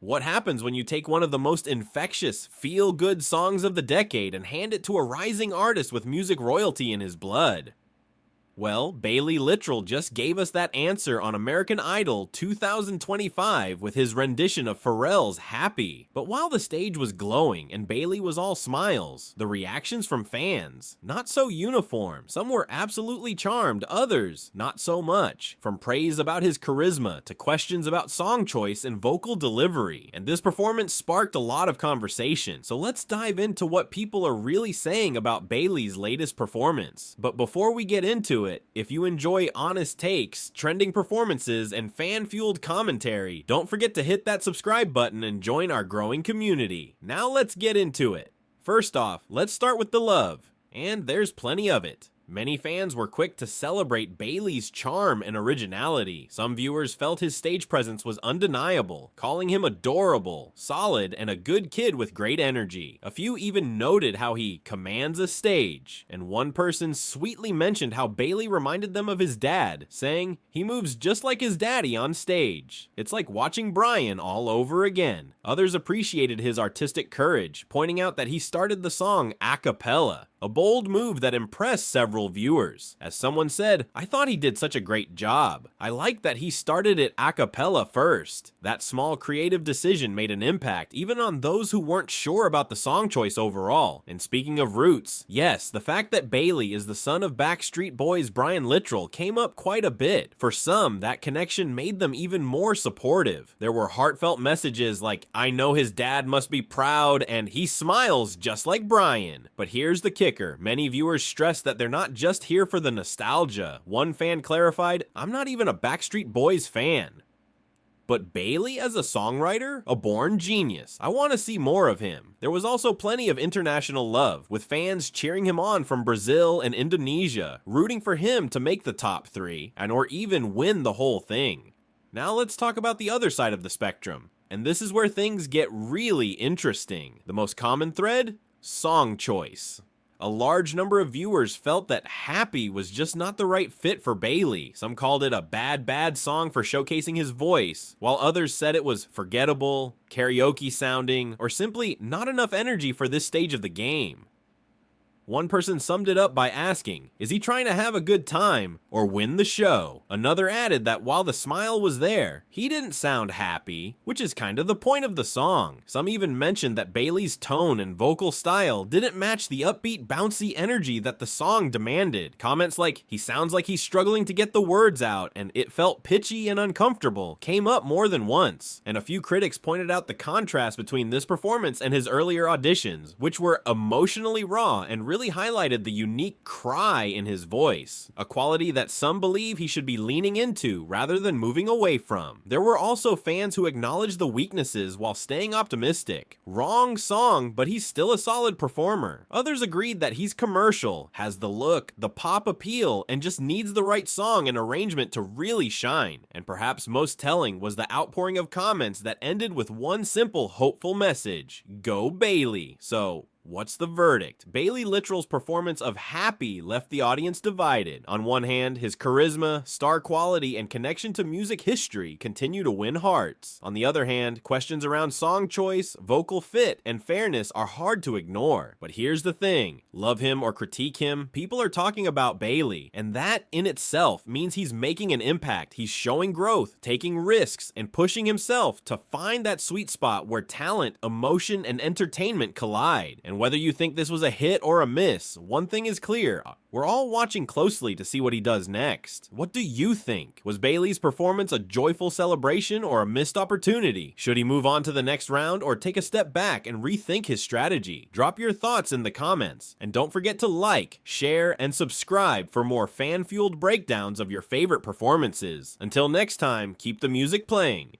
What happens when you take one of the most infectious, feel-good songs of the decade and hand it to a rising artist with music royalty in his blood? Well, Baylee Littrell just gave us that answer on American Idol 2025 with his rendition of Pharrell's Happy. But while the stage was glowing and Baylee was all smiles, the reactions from fans, not so uniform. Some were absolutely charmed, others, not so much. From praise about his charisma to questions about song choice and vocal delivery. And this performance sparked a lot of conversation, so let's dive into what people are really saying about Baylee's latest performance. But before we get into it, if you enjoy honest takes, trending performances, and fan-fueled commentary, don't forget to hit that subscribe button and join our growing community. Now let's get into it. First off, let's start with the love, and there's plenty of it. Many fans were quick to celebrate Baylee's charm and originality. Some viewers felt his stage presence was undeniable, calling him adorable, solid, and a good kid with great energy. A few even noted how he commands a stage, and one person sweetly mentioned how Baylee reminded them of his dad, saying, "He moves just like his daddy on stage. It's like watching Brian all over again." Others appreciated his artistic courage, pointing out that he started the song a cappella, a bold move that impressed several viewers. As someone said, "I thought he did such a great job. I like that he started it a cappella first." That small creative decision made an impact even on those who weren't sure about the song choice overall. And speaking of roots, yes, the fact that Baylee is the son of Backstreet Boys' Brian Littrell came up quite a bit. For some, that connection made them even more supportive. There were heartfelt messages like, "I know his dad must be proud," and "he smiles just like Brian." But here's the kicker. Many viewers stressed that they're not just here for the nostalgia. One fan clarified, "I'm not even a Backstreet Boys fan." But Baylee as a songwriter? A born genius. I want to see more of him. There was also plenty of international love, with fans cheering him on from Brazil and Indonesia, rooting for him to make the top 3, and or even win the whole thing. Now let's talk about the other side of the spectrum. And this is where things get really interesting. The most common thread? Song choice. A large number of viewers felt that Happy was just not the right fit for Baylee. Some called it a bad song for showcasing his voice, while others said it was forgettable, karaoke sounding, or simply not enough energy for this stage of the game. One person summed it up by asking, "Is he trying to have a good time or win the show?" Another added that while the smile was there, he didn't sound happy, which is kind of the point of the song. Some even mentioned that Baylee's tone and vocal style didn't match the upbeat, bouncy energy that the song demanded. Comments like, "He sounds like he's struggling to get the words out," and "it felt pitchy and uncomfortable," came up more than once. And a few critics pointed out the contrast between this performance and his earlier auditions, which were emotionally raw and really highlighted the unique cry in his voice, a quality that some believe he should be leaning into rather than moving away from. There were also fans who acknowledged the weaknesses while staying optimistic. Wrong song, but he's still a solid performer. Others agreed that he's commercial, has the look, the pop appeal, and just needs the right song and arrangement to really shine. And perhaps most telling was the outpouring of comments that ended with one simple hopeful message: "Go Baylee." So, what's the verdict? Baylee Littrell's performance of Happy left the audience divided. On one hand, his charisma, star quality, and connection to music history continue to win hearts. On the other hand, questions around song choice, vocal fit, and fairness are hard to ignore. But here's the thing. Love him or critique him, people are talking about Baylee, and that in itself means he's making an impact. He's showing growth, taking risks, and pushing himself to find that sweet spot where talent, emotion, and entertainment collide. And whether you think this was a hit or a miss, one thing is clear. We're all watching closely to see what he does next. What do you think? Was Baylee's performance a joyful celebration or a missed opportunity? Should he move on to the next round or take a step back and rethink his strategy? Drop your thoughts in the comments. And don't forget to like, share, and subscribe for more fan-fueled breakdowns of your favorite performances. Until next time, keep the music playing.